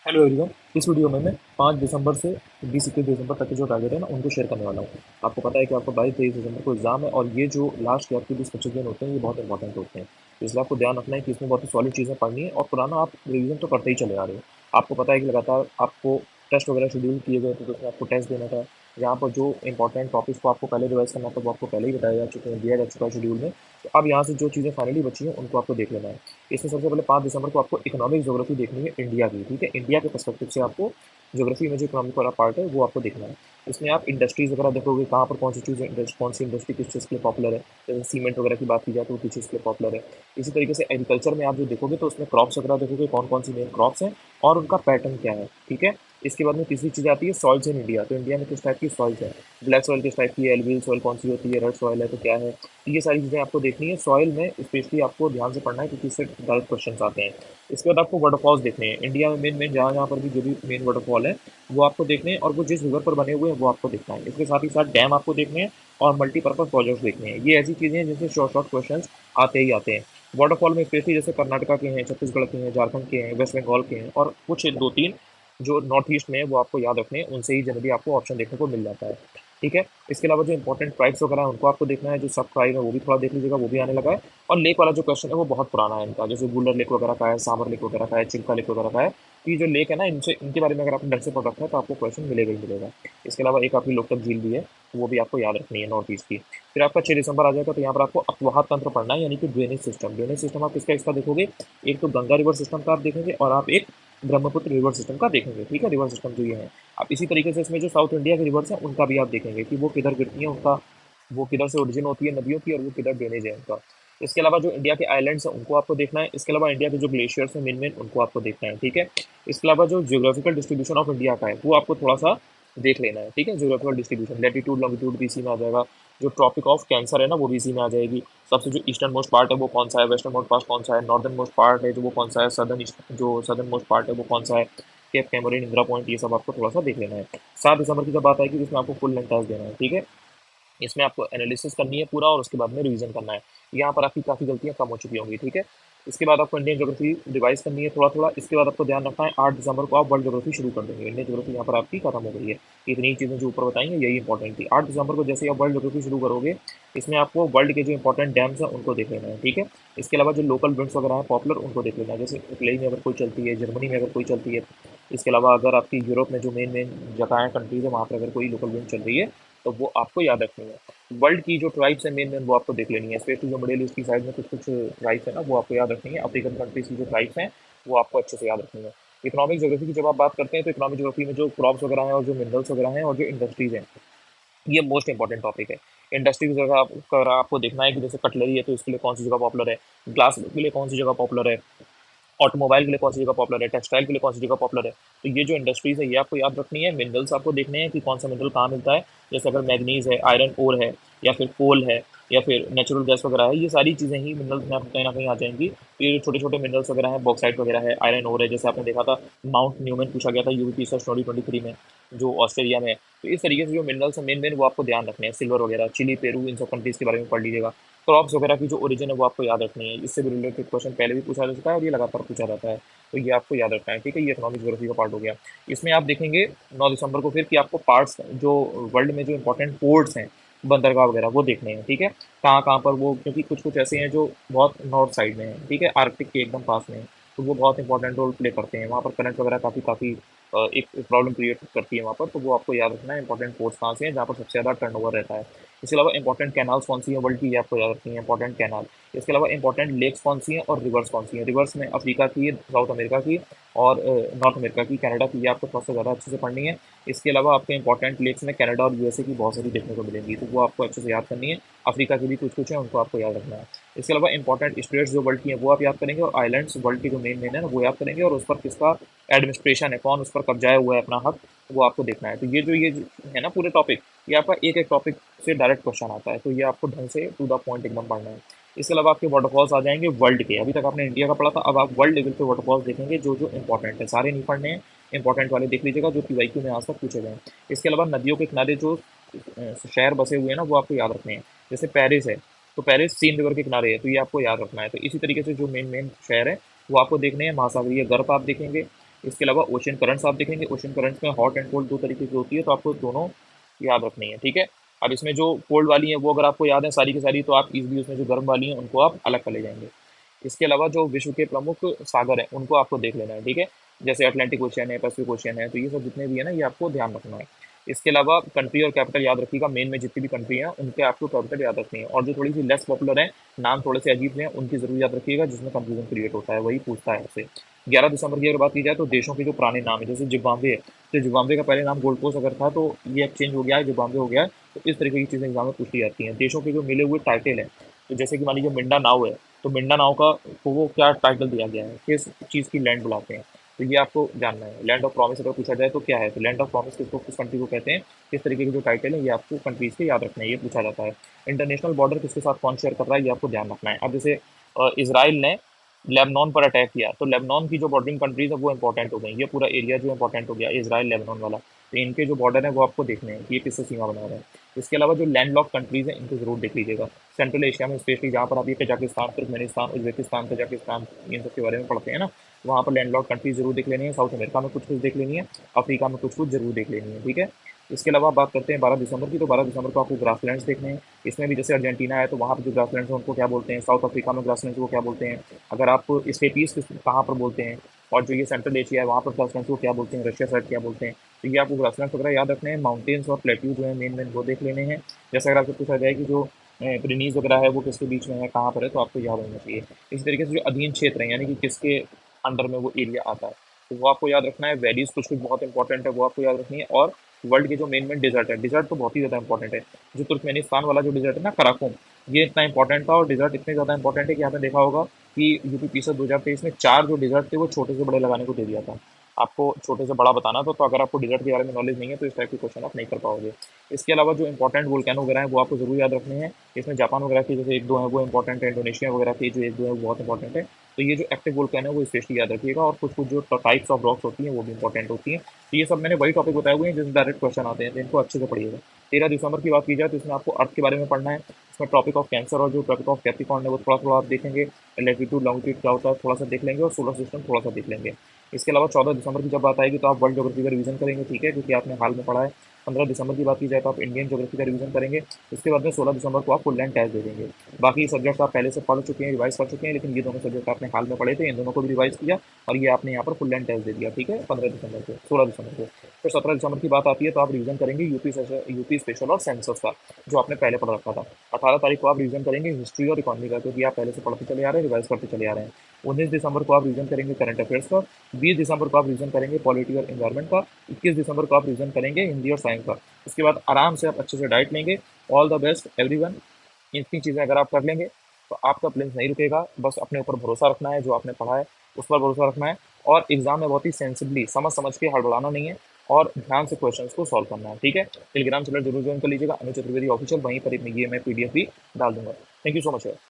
Hello everyone. इस video में मैं 5 दिसंबर से 20-21 दिसंबर तक के जो टारगेट है ना उनको शेयर करने वाला हूँ। आपको पता है कि आपको 22-23 दिसंबर को एग्जाम है और ये जो लास्ट के आपके 20-25 दिन होते हैं ये बहुत इंपॉर्टेंट होते हैं। तो इसलिए आपको ध्यान रखना है कि इसमें बहुत ही सॉलिड चीज़ें पढ़नी है और पुराना आप रिवीजन तो करते ही चले आ रहे हो। आपको पता है कि लगातार आपको टेस्ट वगैरह शेड्यूल किए गए थे, तो उसमें आपको टेस्ट देना था। यहाँ पर जो इंपॉर्टेंट टॉपिक्स को आपको पहले रिवाइज करना था वो आपको पहले ही बताया जा चुके हैं, दिया जा चुका है शेड्यूल में। तो अब यहाँ से जो चीज़ें फाइनली बची हैं उनको आपको देख लेना है। इसमें सबसे पहले 5 दिसंबर को आपको इकोनॉमिक ज्योग्राफी देखनी है इंडिया की, ठीक है। इंडिया के पर्सपेक्टिव से आपको ज्योग्राफी में जो इकोनॉमिक वाला पार्ट है वो आपको देखना है। इसमें आप इंडस्ट्रीज वगैरह देखोगे, कहाँ पर कौन सी चीज़ कौन सी इंडस्ट्री किस चीज़ के लिए पॉपुलर है। जैसे सीमेंट वगैरह की बात की जाए तो वो किस चीज़ के लिए पॉपुलर है। इसी तरीके से एग्रीकल्चर में आप जो देखोगे तो उसमें क्रॉप्स वगैरह देखोगे, कौन कौन सी मेन क्रॉप्स हैं और उनका पैटर्न क्या है, ठीक है। इसके बाद में तीसरी चीज़ आती है सॉइल्स इन इंडिया। तो इंडिया में किस टाइप की सॉइल्स है, ब्लैक सॉइल किस टाइप की है, एलुवियल सॉइल कौन सी होती है, रेड सॉइल है तो क्या है। तो ये सारी चीज़ें आपको देखनी है। सॉइल में स्पेशली आपको ध्यान से पढ़ना है क्योंकि इससे डायरेक्ट क्वेश्चन आते हैं। इसके बाद आपको वाटरफॉल्स देखने हैं इंडिया में, मेन मेन जहाँ जहाँ पर भी जो भी मेन वाटरफॉल है वो आपको देखने हैं, और वो जिस रिवर पर बने हुए हैं वो आपको देखना है। इसके साथ ही साथ डैम आपको देखने हैं और मल्टीपर्पज प्रोजेक्ट्स देखने हैं। ये ऐसी चीज़ें हैं जिनसे शॉर्ट शॉर्ट क्वेश्चन आते ही आते हैं। वाटरफॉल में स्पेशली जैसे कर्नाटका के हैं, छत्तीसगढ़ के हैं, झारखंड के हैं, वेस्ट बंगाल के हैं और कुछ दो तीन जो नॉर्थ ईस्ट में है वो आपको याद रखने हैं। उनसे ही जनरली आपको ऑप्शन देखने को मिल जाता है, ठीक है। इसके अलावा जो इंपॉर्टेंट ट्राइब्स वगैरह हैं उनको आपको देखना है। जो सब ट्राइब है वो भी थोड़ा देख लीजिएगा, वो भी आने लगा है। और लेक वाला जो क्वेश्चन है वो बहुत पुराना है इनका, जैसे वुलर लेक वगैरह का है, साबर लेक वगैरह का है, चिल्का लेक वगैरह का है। तो ये जो लेक है ना, इनसे इनके बारे में अगर आपने ढंग से पढ़ रखा है तो आपको क्वेश्चन मिलेगा ही मिलेगा। इसके अलावा एक आपकी लोकतक झील भी है, वो भी आपको याद रखनी है नॉर्थ ईस्ट की। फिर आपका 6 दिसंबर आ जाएगा तो यहाँ पर आपको अपवाह तंत्र पढ़ना है, यानी कि ड्रेनेज सिस्टम। ड्रेनेज सिस्टम आप किसका इसका देखोगे, एक तो गंगा रिवर सिस्टम का आप देखेंगे और आप एक ब्रह्मपुत्र रिवर सिस्टम का देखेंगे, ठीक है। रिवर सिस्टम जो ये है, आप इसी तरीके से इसमें जो साउथ इंडिया की रिवर्स हैं उनका भी आप देखेंगे कि वो किधर गिरती हैं, उनका वो किधर से ओरिजिन होती है नदियों की और वो किधर ड्रेनेज है उनका। इसके अलावा जो इंडिया के आइलैंड्स हैं उनको आपको देखना है। इसके अलावा इंडिया के जो ग्लेशियर्स हैं मेन मेन उनको आपको देखना है, ठीक है। इसके अलावा जो जियोग्राफिकल डिस्ट्रीब्यूशन ऑफ इंडिया का है वो आपको थोड़ा सा देख लेना है, ठीक है। जियोग्राफिकल डिस्ट्रीब्यूशन लेटीट्यूड लॉन्गिट्यूड भी इसी में आ जाएगा। जो ट्रॉपिक ऑफ कैंसर है ना वो भी इसी में आ जाएगी। सबसे जो ईस्टर्न मोस्ट पार्ट है वो कौन सा है, वेस्टर्न मोस्ट पार्ट कौन सा है, नॉर्दर्न मोस्ट पार्ट है जो वो कौन सा है, जो सदर्न मोस्ट पार्ट है वो कौन सा है, केप कैमोरिन, इंदिरा पॉइंट, ये सब आपको थोड़ा सा देख लेना है। 7 दिसंबर की जब बात आएगी जिसमें आपको फुल लेंथ टेस्ट देना है, ठीक है। इसमें आपको एनालिसिस करनी है पूरा और उसके बाद में रिवीजन करना है। यहाँ पर आपकी काफ़ी गलतियाँ कम हो चुकी होंगी, ठीक है। इसके बाद आपको इंडियन ज्योग्राफी रिवाइज करनी है थोड़ा थोड़ा। इसके बाद आपको ध्यान रखना है 8 दिसंबर को आप वर्ल्ड ज्योग्राफी शुरू कर देंगे। इंडियन ज्योग्राफी यहाँ पर आपकी खत्म हो गई है। इतनी चीज़ें जो ऊपर बताएंगे यही इंपॉर्टेंट थी। 8 दिसंबर को जैसे ही आप वर्ल्ड ज्योग्राफी शुरू करोगे इसमें आपको वर्ल्ड के जो इंपॉर्टेंट डैम्स हैं उनको देख लेना है, ठीक है। इसके अलावा जो लोकल विंड्स वगैरह हैं पॉपुलर उनको देख लेना है, जैसे इटली में अगर कोई चलती है, जर्मनी में अगर कोई चलती है। इसके अलावा अगर आपकी यूरोप में जो मेन मेन जगह है, कंट्रीज है, वहाँ पर अगर कोई लोकल विंड चल रही है तो वो आपको याद रखनी है। वर्ल्ड की जो ट्राइब्स है मेन मेन वो आपको देख लेनी है, स्पेशली जो मिडिल ईस्ट की साइड में कुछ कुछ ट्राइब्स है ना वो आपको याद रखनी है। अफ्रीकन कंट्रीज की जो ट्राइब्स हैं वो आपको अच्छे से याद रखनी है। इकोनॉमिक ज्योग्राफी की जब आप बात करते हैं तो इकोनॉमिक ज्योग्राफी में जो क्रॉप्स वगैरह हैं और जो मिनरल्स वगैरह हैं और जो इंडस्ट्रीज हैं ये मोस्ट इंपॉर्टेंट टॉपिक है। इंडस्ट्रीज वगैरह अगर आपको देखना है कि जैसे कटलरी है तो इसके लिए कौन सी जगह पॉपुलर है, ग्लास के लिए कौन सी जगह पॉपुलर है, ऑटोमोबाइल के लिए कौन सी जगह पॉपुलर है, टेक्सटाइल के लिए कौन सी जगह पॉपुलर है। तो ये जो इंडस्ट्रीज है ये आपको याद रखनी है। मिनरल्स आपको देखने हैं कि कौन सा मिनरल कहाँ मिलता है, जैसे अगर मैग्नीज है, आयरन ओर है, या फिर कोल है, या फिर नेचुरल गैस वगैरह है, ये सारी चीज़ें ही मिनरल्स में आपको कहीं ना कहीं आ जाएंगी। तो ये छोटे छोटे मिनरल्स वगैरह हैं, बॉक्साइट वगैरह है, आयरन ओर है, जैसे आपने देखा था माउंट न्यूमैन पूछा गया था यूपी सर्च 2023 में जो ऑस्ट्रेलिया में है। तो इस तरीके से जो मिनरल्स हैं मेन मेन वो आपको ध्यान रखने हैं। सिल्वर वगैरह, चिली, पेरू, इन सब कंट्रीज के बारे में पढ़ लीजिएगा। क्रॉप्स वगैरह की जो ओरिजिन है वो आपको याद रखनी है। इससे भी रिलेटेड क्वेश्चन पहले भी पूछा जा चुका है और ये लगातार पूछा जाता है, तो ये आपको याद रखना है, ठीक है। ये इकोनॉमिक ज्योग्राफी का पार्ट हो गया। इसमें आप देखेंगे 9 दिसंबर को फिर कि आपको पार्ट्स जो वर्ल्ड में जो इंपॉर्टेंट पोर्ट्स हैं, बंदरगाह वगैरह वो देखने हैं, ठीक है। कहाँ कहाँ पर वो, क्योंकि कुछ कुछ ऐसे हैं जो बहुत नॉर्थ साइड में हैं, ठीक है, आर्कटिक के एकदम पास में है। तो वो बहुत इंपॉर्टेंट रोल प्ले करते हैं वहाँ पर। करंट वगैरह काफ़ी काफ़ी एक प्रॉब्लम क्रिएट करती है वहाँ पर, तो वो आपको याद रखना है इंपॉर्टेंट पोर्ट्स कहाँ से हैं जहाँ पर सबसे ज़्यादा टर्नओवर रहता है। इसके अलावा इंपॉर्टेंट कैनाल्स कौन सी है वर्ल्ड की ये आपको याद रखनी है, इंपॉर्टेंट कैनाल। इसके अलावा इंपॉर्टेंट लेक्स कौन सी हैं और रिवर्स कौन सी हैं। रिवर्स में अफ्रीका की, साउथ अमेरिका की और नॉर्थ अमेरिका की, कनाडा की, ये आपको थोड़ा सा ज़्यादा अच्छे से पढ़नी है। इसके अलावा आपके इंपॉर्टेंट लेक्स में कनाडा और यूएसए की बहुत सारी देखने को मिलेंगी, तो वो आपको अच्छे से याद करनी है। अफ्रीका की भी कुछ कुछ है उनको आपको याद रखना है। इसके अलावा इंपॉर्टेंट स्टेट्स जो वर्ल्ड की हैं वो आप याद करेंगे, और आइलैंड्स वर्ल्ड के जो मेन मेन है ना वो याद करेंगे, और उस पर किसका एडमिनिस्ट्रेशन है, कौन उस पर कब्जाया हुआ है अपना हक, वो आपको देखना है। तो ये है ना पूरे टॉपिक, ये आपका एक एक टॉपिक से डायरेक्ट क्वेश्चन आता है, तो ये आपको ढंग से टू द पॉइंट एकदम पढ़ना है। इसके अलावा आपके वाटरफॉल्स आ जाएंगे वर्ल्ड के। अभी तक आपने इंडिया का पढ़ा था, अब आप वर्ल्ड लेवल पे वाटरफॉल्स देखेंगे जो जो इंपॉर्टेंट है। सारे नहीं पढ़ने हैं, इंपॉर्टेंट वाले देख लीजिएगा जो पीवाईक्यू में आज तक पूछे गए हैं। इसके अलावा नदियों के किनारे जो शहर बसे हुए हैं ना वो आपको याद रखने हैं। जैसे पेरिस है तो पेरिस सीन रिवर के किनारे है, तो ये आपको याद रखना है। तो इसी तरीके से जो मेन मेन शहर है वो आपको देखने हैं। महासागरीय गर्त आप देखेंगे, इसके अलावा ओशन करंट्स आप देखेंगे, ओशन करंट्स में हॉट एंड कोल्ड दो तरीके की होती है, तो आपको दोनों याद रखनी है, ठीक है। अब इसमें जो कोल्ड वाली है वो अगर आपको याद है सारी की सारी, तो आप इजली उसमें जो गर्म वाली हैं उनको आप अलग कर ले जाएंगे। इसके अलावा जो विश्व के प्रमुख सागर हैं उनको आपको देख लेना है, ठीक है। जैसे अटलांटिक ओशियन है, पैसिफिक ओशियन है, तो ये सब जितने भी है ना, ये आपको ध्यान रखना है। इसके अलावा कंट्री और कैपिटल याद रखिएगा, मेन में जितनी भी कंट्री हैं उनके आपको कैपिटल याद रखनी है, और जो थोड़ी सी लेस पॉपुलर है, नाम थोड़े से अजीब से हैं, उनकी जरूर याद रखिएगा, जिसमें कंफ्यूजन क्रिएट होता है, वही पूछता है आपसे। 11 दिसंबर की अगर बात की जाए तो देशों के जो पुराने नाम है, जैसे जिम्बाब्वे है, तो जिम्बाब्वे का पहले नाम गोल्ड कोस्ट अगर था, तो ये अब चेंज हो गया है, जिम्बाब्वे हो गया है। तो इस तरीके की चीज़ें एग्जाम में पूछी जाती हैं। देशों के जो मिले हुए टाइटल है, तो जैसे कि मान लीजिए मिंडा नाव है, तो मिंडा नाव का को वो क्या टाइटल दिया गया है, किस चीज़ की लैंड बुलाते हैं, तो ये आपको जानना है। लैंड ऑफ प्रॉमिस अगर पूछा जाए तो क्या है, तो लैंड ऑफ प्रॉमिस किसको, किस कंट्री को कहते हैं, किस तरीके के जो टाइटल है ये आपको कंट्रीज के याद रखना है, ये पूछा जाता है। इंटरनेशनल बॉर्डर किसके साथ कौन शेयर कर रहा है, ये आपको ध्यान रखना है। अब जैसे इसराइल ने लेबनान पर अटैक किया, तो लेबनान की जो बॉर्डरिंग कंट्रीज है वो इंपॉर्टेंट हो गई, ये पूरा एरिया जो इंपॉर्टेंट हो गया इसराइल लेबनान वाला, तो इनके जो बॉर्डर है वो आपको देखने हैं कि ये किससे सीमा बना रहे हैं। इसके अलावा जो लैंड लॉक कंट्रीज हैं इनको जरूर देख लीजिएगा। सेंट्रल एशिया में स्पेशली जहाँ पर आप ये कजाकिस्तान, तुर्कमेनिस्तान, उज्बेकिस्तान, कजाकिस्तान, इन सब के बारे में पढ़ते हैं ना, वहाँ पर लैंड लॉक कंट्रीज जरूर देख लेनी है। साउथ अमेरिका में कुछ कुछ देख लेनी है, अफ्रीका में कुछ कुछ जरूर देख लेनी है, ठीक है। इसके अलावा बात करते हैं 12 दिसंबर की, तो 12 दिसंबर को आपको ग्रासलैंड्स देखने हैं। इसमें भी जैसे अर्जेंटीना है तो वहाँ पर जो ग्रासलैंड्स हैं उनको क्या बोलते हैं, साउथ अफ्रीका में ग्रासलैंड्स को क्या बोलते हैं, अगर आप स्टेपीज कहाँ पर बोलते हैं, और जो ये सेंट्रल एशिया है वहाँ पर ग्रासलैंड्स को क्या बोलते हैं, रशिया साइड क्या बोलते हैं, तो ये आपको ग्रासलैंड्स वगैरह याद रखने हैं। माउंटेन्स और प्लेट्यू जो है मेन मेन वो देख लेने हैं। जैसे अगर आपसे पूछा जाए कि जो प्रीनीज वगैरह है वो किसके बीच में है, कहाँ पर है, तो आपको याद होना चाहिए। इसी तरीके से जो अधीन क्षेत्र है, यानी कि किसके अंडर में वो एरिया आता है, तो वो आपको याद रखना है। वैलीज कुछ कुछ बहुत इंपॉर्टेंट है, वो आपको याद रखनी है। और वर्ल्ड के जो मेन मेन डिजर्ट है, डिजर्ट तो बहुत ही ज़्यादा इंपॉर्टेंट है। जो तुर्कमेनिस्तान वाला जो डिजर्ट है ना, कराकुम, ये इतना इंपॉर्टेंट था, और डिजर्ट इतने ज़्यादा इंपॉर्टेंट है कि आपने देखा होगा कि यूपी पीछे 2023 में 4 जो डिजर्ट थे वो छोटे से बड़े लगाने को दे दिया था। आपको छोटे से बड़ा बताना था, तो अगर आपको डिजर्ट के बारे में नॉलेज नहीं है तो इस टाइप के क्वेश्चन आप नहीं कर पाओगे। इसके अलावा जो इंपॉर्टेंट वोल्केनो वगैरह हैं वो आपको जरूर याद रखने हैं। इसमें जापान वगैरह की जैसे एक दो हैं वो इंपॉर्टेंट है, इंडोनेशिया वगैरह की जो एक दो है वो बहुत इंपॉर्टेंट है। तो ये जो एक्टिव वोल्केनो है वो स्पेशली याद रखिएगा, और कुछ कुछ जो टाइप्स ऑफ रॉक्स होती हैं वो भी इंपॉर्टेंट होती हैं। तो ये सब मैंने वही टॉपिक बताए हुए हैं जिसमें डायरेक्ट क्वेश्चन आते हैं, तो इनको अच्छे से पढ़िएगा। 13 दिसंबर की बात की जाए तो इसमें आपको अर्थ के बारे में पढ़ना है। इसमें टॉपिक ऑफ कैंसर और जो टॉपिक ऑफ कैप्रिकॉर्न है वो थोड़ा थोड़ा आप देखेंगे। लेटीट्यूड लॉन्गिट्यूड क्या होता है थोड़ा सा देख लेंगे, और सोलर सिस्टम थोड़ा सा देख लेंगे। इसके अलावा 14 दिसंबर की जब बात आएगी तो आप वर्ल्ड ज्योग्राफी का रिवीजन करेंगे, ठीक है, क्योंकि आपने हाल में पढ़ा है। 15 दिसंबर की बात की जाए तो आप इंडियन ज्योग्राफी का रिवीजन करेंगे। इसके बाद में 16 दिसंबर को आप फुल लेंथ टेस्ट दे देंगे। बाकी सब्जेक्ट आप पहले से पढ़ चुके हैं, रिवाइज कर चुके हैं, लेकिन ये दोनों सब्जेक्ट आपने हाल में पढ़े थे, इन दोनों को भी रिवाइज किया, और ये आपने यहाँ पर फुल लेंथ टेस्ट दे दिया, ठीक है, 15 दिसंबर को, 16 दिसंबर को। फिर 17 दिसंबर की बात आती है तो आप रिवीजन करेंगे यूपी स्पेशल और सेंसस का, जो आपने पहले पढ़ रखा था। 18 तारीख को आप रिवीजन करेंगे हिस्ट्री और इकोनॉमी का, क्योंकि आप पहले से पढ़ते चले आ रहे हैं, रिवाइज करते चले आ रहे हैं। 19 दिसंबर को आप रिवीजन करेंगे करंट अफेयर्स का। 20 दिसंबर को आप रिवीजन करेंगे पॉलिटी और इन्वायरमेंट का। 21 दिसंबर को आप रिवीजन करेंगे हिंदी और साइंस का। इसके बाद आराम से आप अच्छे से डाइट लेंगे। All the best everyone. इतनी चीज़ें अगर आप कर लेंगे तो आपका प्लेन्स नहीं रुकेगा। बस अपने ऊपर भरोसा रखना है, जो आपने पढ़ा है उस पर भरोसा रखना है, और एग्जाम में बहुत ही सेंसिबली समझ समझ के हड़बड़ाना नहीं है, और ध्यान से क्वेश्चंस को सॉल्व करना है, ठीक है। टेलीग्राम चैनल जरूर ज्वाइन कर लीजिएगा, अनुज चतुर्वेदी ऑफिशियल, वहीं पर ये मैं पीडीएफ भी डाल दूंगा। Thank you so much.